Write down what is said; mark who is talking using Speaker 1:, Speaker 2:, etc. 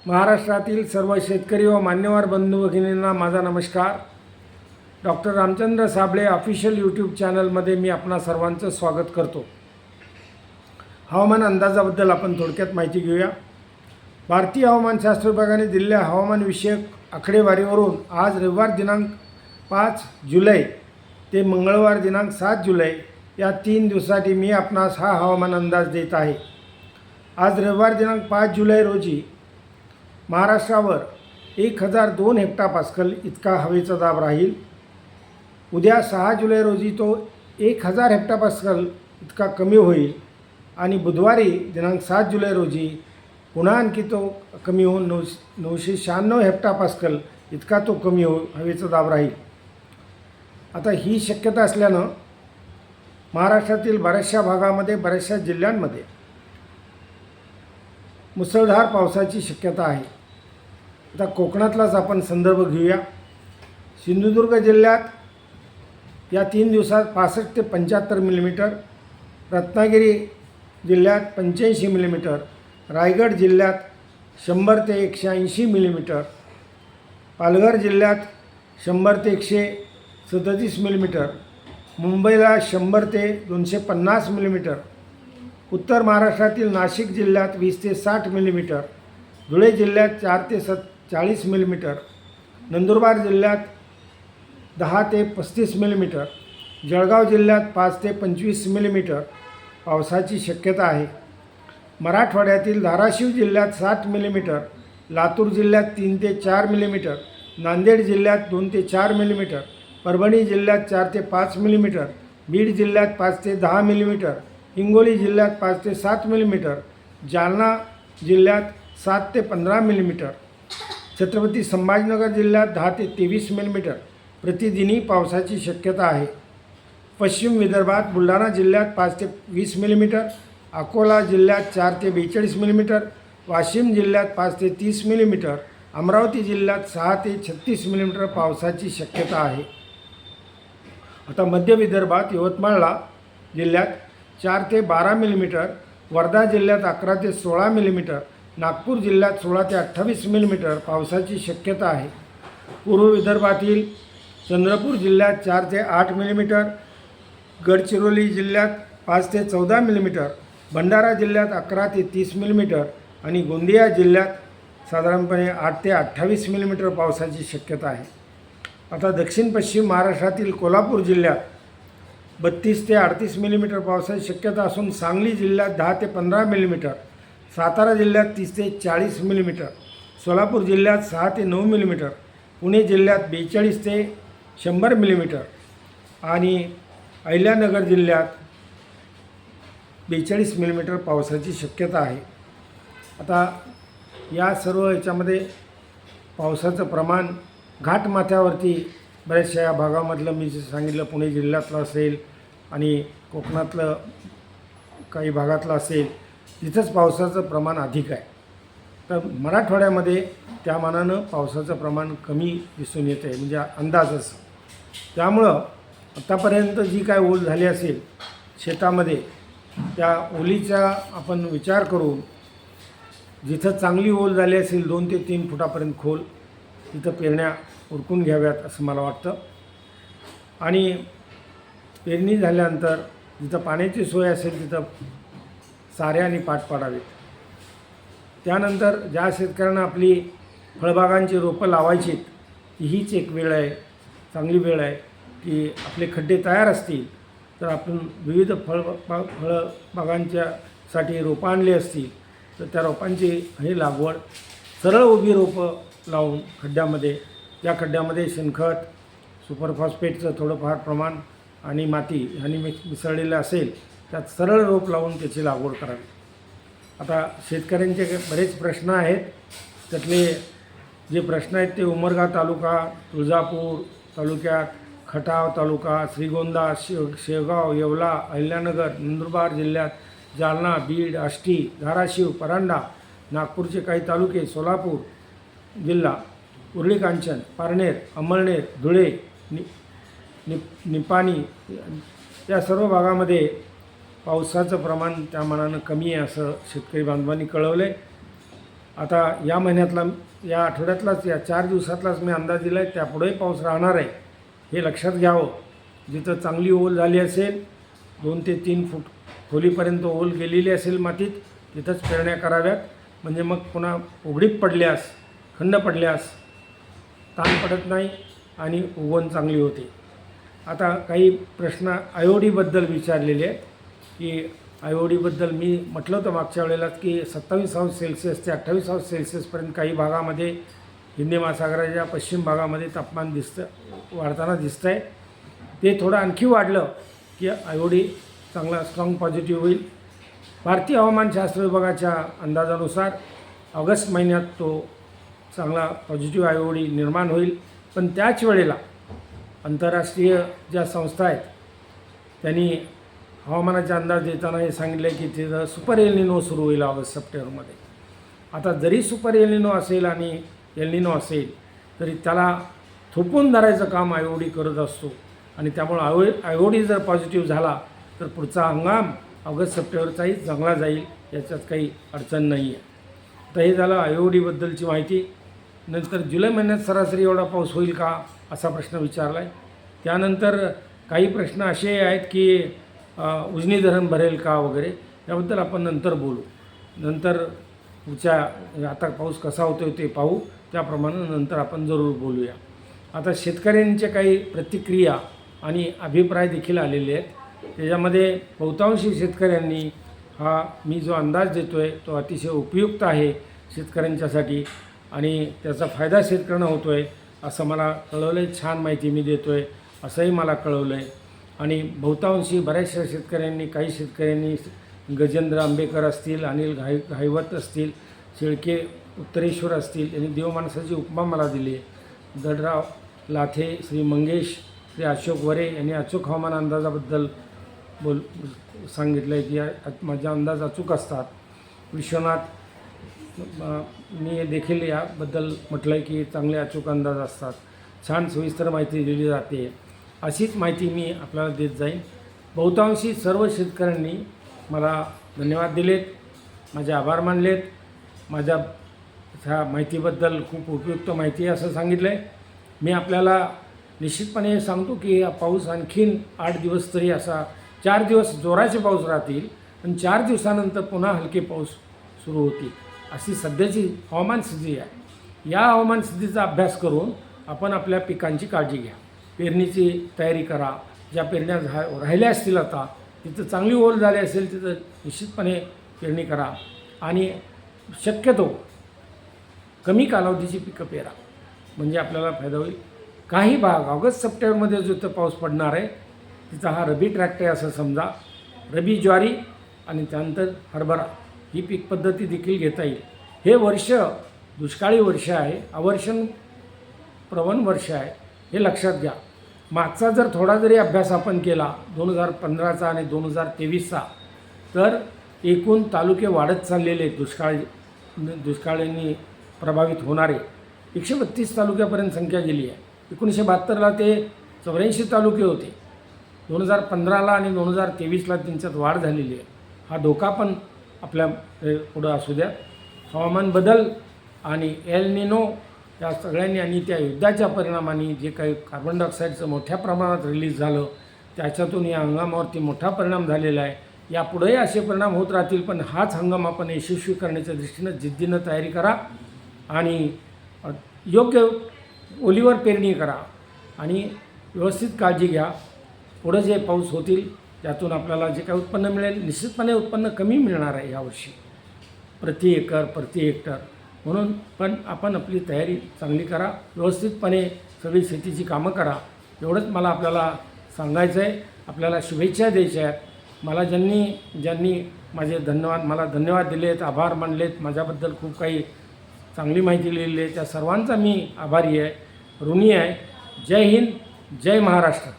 Speaker 1: महाराष्ट्रातील सर्व शेतकरी व मान्यवर बंधू भगिनींना माझा नमस्कार. Doctor Ramchandra Sable official YouTube चॅनलमध्ये मी आपणा सर्वांचं स्वागत करतो. हवामान अंदाजाबद्दल आपण थोडक्यात माहिती घेऊया. भारतीय हवामानशास्त्र विभागाने दिलेल्या हवामानविषयक आकडेवारीवरून आज रविवार दिनांक 5 जुलै ते मंगळवार दिनांक 7 जुलै या 3 दिवसासाठी मी आपणास हा हवामान अंदाज देत आहे. आज रविवार दिनांक 5 जुलै रोजी महाराष्ट्रावर 1002 हेक्टोपास्कल इतका हवेचा दाब राहील. उद्या 6 जुलै रोजी तो 1000 हेक्टोपास्कल इतका कमी होईल आणि बुधवारी दिनांक 7 जुलै रोजी पुन्हा आणखी तो कमी होऊन 996 हेक्टोपास्कल इतका तो कमी हवेचा दाब राहील. आता ही शक्यता असल्यानं महाराष्ट्रातील बऱ्याचशा भागामध्ये बऱ्याचशा जिल्ह्यांमध्ये मुसळधार पावसाची शक्यता आहे. आता कोकणातलाच आपण संदर्भ घेऊया. सिंधुदुर्ग जिल्ह्यात या 3 दिवसात 65 ते 75 मिलीमीटर, रत्नागिरी जिल्ह्यात 85 मिलीमीटर, रायगड जिल्ह्यात 100 ते 180 मिलीमीटर, पालघर जिल्ह्यात 100 ते 137 मिलीमीटर, मुंबईला 100 ते 250 मिलीमीटर, उत्तर महाराष्ट्रातील नाशिक जिल्ह्यात 20 ते 60 मिलीमीटर, धुळे जिल्ह्यात 4 ते 40 मिलीमीटर, नंदुरबार जिल्ह्यात 10 ते 35 मिलीमीटर, जळगाव जिल्ह्यात 5 ते 25 मिलीमीटर पावसाची शक्यता आहे. मराठवाड्यातील धाराशिव जिल्ह्यात 60 मिलीमीटर, लातूर जिल्ह्यात 3 ते 4 मिलीमीटर, नांदेड जिल्ह्यात 2 ते 4 मिलीमीटर, परभणी जिल्ह्यात 4 ते 5 मिलीमीटर, बीड जिल्ह्यात 5 ते 10 मिलीमीटर, हिंगोली जिल्ह्यात 5 ते 7 मिलीमीटर, जालना जिल्ह्यात 7 ते 15 मिलीमीटर, छत्रपती संभाजीनगर जिल्ह्यात 10 ते 23 मिलीमीटर प्रतिदिनी पावसाची शक्यता आहे. पश्चिम विदर्भात बुलढाणा जिल्ह्यात 5 ते 20 मिलीमीटर, अकोला जिल्ह्यात 4 ते 42 मिलीमीटर, वाशिम जिल्ह्यात 5 ते 30 मिलीमीटर, अमरावती जिल्ह्यात 6 ते 36 मिलीमीटर पावसाची शक्यता आहे. आता मध्य विदर्भात यवतमाळला जिल्ह्यात 4 ते 12 मिलीमीटर, वर्धा जिल्ह्यात 11 ते 16 मिलीमीटर, नागपूर जिल्ह्यात 16 ते 28 मिलीमीटर पावसाची शक्यता आहे. पूर्व विदर्भातील चंद्रपूर जिल्ह्यात 4 ते 8 मिलीमीटर, गडचिरोली जिल्ह्यात 5 ते 14 मिलीमीटर, भंडारा जिल्ह्यात 11 ते 30 मिलीमीटर आणि गोंदिया जिल्ह्यात साधारणपणे 8 ते 28 मिलीमीटर पावसाची शक्यता आहे. आता दक्षिण पश्चिम महाराष्ट्रातील कोल्हापूर जिल्ह्यात 32 ते 38 मिलीमीटर पावसाची शक्यता असून सांगली जिल्ह्यात 10 ते 15 मिलीमीटर, सातारा जिल्ह्यात 30 ते 40 मिलीमीटर, सोलापूर जिल्ह्यात 6 ते 9 मिलीमीटर, पुणे जिल्ह्यात 42 ते 100 मिलीमीटर आणि अहिल्यानगर जिल्ह्यात 42 मिलीमीटर पावसाची शक्यता आहे. आता या सर्व याच्यामध्ये पावसाचं प्रमाण घाटमाथ्यावरती बऱ्याचशा या भागामधलं मी जे सांगितलं पुणे जिल्ह्यातलं असेल आणि कोकणातलं काही भागातलं असेल तिथंच पावसाचं प्रमाण अधिक आहे. तर मराठवाड्यामध्ये त्या मानानं पावसाचं प्रमाण कमी दिसून येतं आहे, म्हणजे अंदाज असं. त्यामुळं आत्तापर्यंत जी काय ओल झाली असेल शेतामध्ये त्या ओलीचा आपण विचार करून जिथं चांगली ओल झाली असेल 2 ते 3 फुटापर्यंत खोल तिथं पेरण्या उरकून घ्याव्यात असं मला वाटतं. आणि पेरणी झाल्यानंतर जिथं पाण्याची सोय असेल तिथं साऱ्याने पाठ पाडावेत. त्यानंतर ज्या शेतकऱ्यांना आपली फळबागांची रोपं लावायची हीच एक वेळ आहे, चांगली वेळ आहे की आपले खड्डे तयार असतील तर आपण विविध फळबागांच्या साठी रोपं आणली असतील तर त्या रोपांची ही लागवड सरळ उभी रोपं लावून खड्ड्यामध्ये, त्या खड्ड्यामध्ये शेणखत, सुपरफॉस्फेटचं थोडंफार प्रमाण आणि माती आणि मिसळलेलं असेल त्यात सरळ रोप लावून त्याची लागवड करावी. आता शेतकऱ्यांचे बरेच प्रश्न आहेत. त्यातले जे प्रश्न आहेत ते उमरगा तालुका, तुळजापूर तालुक्यात, खटाव तालुका, श्रीगोंदा, शेवगाव, येवला, अहिल्यानगर, नंदुरबार जिल्ह्यात, जालना, बीड, आष्टी, धाराशिव, परांडा, नागपूरचे काही तालुके, सोलापूर जिल्हा, उर्ली कांचन, पारनेर, अमळनेर, धुळे, निपाणी या सर्व भागामध्ये पावसाचं प्रमाण त्या मानानं कमी आहे असं शेतकरी बांधवांनी कळवलं आहे. आता या महिन्यातला, या आठवड्यातलाच, या 4 दिवसातलाच मी अंदाज दिला आहे. त्यापुढेही पाऊस राहणार आहे, हे लक्षात घ्यावं. जिथं चांगली ओल झाली असेल, 2 ते 3 फूट खोलीपर्यंत ओल गेलेली असेल मातीत, तिथंच पेरण्या कराव्यात. म्हणजे मग पुन्हा उघडीप पडल्यास, खंड पडल्यास ताण पडत नाही आणि उगवण चांगली होते. आता काही प्रश्न आयोडीबद्दल विचारलेले आहेत की आयोडीबद्दल मी म्हटलं होतं मागच्या वेळेलाच की 27°C ते 28°C काही भागामध्ये, हिंदी महासागराच्या पश्चिम भागामध्ये तापमान वाढताना दिसतं आहे. ते थोडं आणखी वाढलं की आयोडी चांगला स्ट्रॉंग पॉझिटिव्ह होईल. भारतीय हवामानशास्त्र विभागाच्या अंदाजानुसार ऑगस्ट महिन्यात तो चांगला पॉझिटिव्ह आयोडी निर्माण होईल. पण त्याच वेळेला आंतरराष्ट्रीय ज्या संस्था आहेत त्यांनी हवामानाचा अंदाज देताना हे सांगितलं आहे की तिथं सुपर एल-निनो सुरू होईल ऑगस्ट सप्टेंबरमध्ये. आता जरी सुपर एल-निनो असेल आणि एल-निनो असेल तरी त्याला थोपवून धरायचं काम आयोडी करत असतो. आणि त्यामुळं आयोडी जर पॉझिटिव्ह झाला तर पुढचा हंगाम ऑगस्ट सप्टेंबरचाही चांगला जाईल, याच्यात काही अडचण नाही आहे. तर हे झालं आयोडीबद्दलची माहिती. नंतर जुलै महिन्यात सरासरी एवढा पाऊस होईल का असा प्रश्न विचारला आहे. त्यानंतर काही प्रश्न असे आहेत की उजनी धरण भरेल का वगैरे, याबद्दल आपण नंतर बोलू. नंतर पुढच्या आता पाऊस कसा होतो ते पाहू, त्याप्रमाणे नंतर आपण जरूर बोलूया. आता शेतकऱ्यांचे काही प्रतिक्रिया आणि अभिप्राय देखील आलेले आहेत. त्याच्यामध्ये बहुतांशी शेतकऱ्यांनी हा मी जो अंदाज देतो आहे तो अतिशय उपयुक्त आहे शेतकऱ्यांच्यासाठी आणि त्याचा फायदा शेतकऱ्यांना होतो आहे असं मला कळवलं आहे. छान माहिती मी देतो आहे असंही मला कळवलं आहे. आणि बहुतांशी बऱ्याचशा शेतकऱ्यांनी, काही शेतकऱ्यांनी गजेंद्र आंबेकर असतील, अनिल घाईवत असतील, शेळके उत्तरेश्वर असतील, यांनी देवमाणसाची उपमा मला दिली आहे. दडराव लाथे, श्री मंगेश, श्री अशोक वरे यांनी अचूक हवामान अंदाजाबद्दल सांगितलं आहे की माझे अंदाज अचूक असतात. विश्वनाथ मी देखील याबद्दल म्हटलं आहे की चांगले अचूक अंदाज असतात. छान सविस्तर माहिती दिली जाते. अशीच माहिती मी आपल्याला देत जाईन. बहुतांशी सर्व शेतकऱ्यांनी मला धन्यवाद दिलेत, माझे आभार मानलेत. माझ्या ह्या माहितीबद्दल खूप उपयुक्त माहिती आहे असं सांगितलं आहे. मी आपल्याला निश्चितपणे सांगतो की हा पाऊस आणखीन 8 दिवस तरी असा, 4 दिवस जोराचे पाऊस राहतील आणि 4 दिवसानंतर पुन्हा हलके पाऊस सुरू होतील अशी सध्याची हवामान स्थिती आहे. या हवामान स्थितीचा अभ्यास करून आपण आपल्या पिकांची काळजी घ्या, पेरणीची तयारी करा. ज्या पेरण्या राहिल्या असतील आता, तिथं चांगली ओल झाली असेल तिथं निश्चितपणे पेरणी करा आणि शक्यतो कमी कालावधीची पिकं पेरा, म्हणजे आपल्याला फायदा होईल. काही भाग ऑगस्ट सप्टेंबरमध्ये जो इथं पाऊस पडणार आहे तिथं हा रबी ट्रॅक्ट आहे असं समजा. रबी ज्वारी आणि त्यानंतर हरभरा ही पीक पद्धती देखील घेता येईल. हे वर्ष दुष्काळी वर्ष आहे, अवर्षण प्रवण वर्ष आहे, हे लक्षात घ्या. मागचा जर थोडा जरी अभ्यास आपण केला 2015चा आणि 2023चा, तर एकूण तालुके वाढत चाललेले दुष्काळाने प्रभावित होणारे 132 तालुक्यापर्यंत संख्या गेली आहे. 1972ला ते 84 तालुके होते. 2015ला आणि 2023ला त्यांच्यात वाढ झालेली आहे. हा धोका पण आपल्या पुढं असू द्या. हवामान बदल आणि एल-निनो या सगळ्यांनी आणि त्या युद्धाच्या परिणामाने जे काही कार्बन डायऑक्साईडचं मोठ्या प्रमाणात रिलीज झालं त्याच्यातून या हंगामावरती मोठा परिणाम झालेला आहे. यापुढेही असे परिणाम होत राहतील, पण हाच हंगाम आपण यशस्वी करण्याच्या दृष्टीनं जिद्दीनं तयारी करा आणि योग्य ओलीवर पेरणी करा आणि व्यवस्थित काळजी घ्या. पुढं जे पाऊस होतील त्यातून आपल्याला जे काही उत्पन्न मिळेल, निश्चितपणे उत्पन्न कमी मिळणार आहे यावर्षी प्रति एकर, प्रति हेक्टर. म्हणून पण आपण आपली तयारी चांगली करा, व्यवस्थितपणे सगळी शेतीची कामं करा. एवढंच मला आपल्याला सांगायचं आहे. आपल्याला शुभेच्छा द्यायच्या आहेत. मला ज्यांनी मला धन्यवाद दिलेत, आभार मानलेत, माझ्याबद्दल खूप काही चांगली माहिती लिहिली आहे, त्या सर्वांचा मी आभारी आहे, ऋणी आहे. जय हिंद, जय महाराष्ट्र.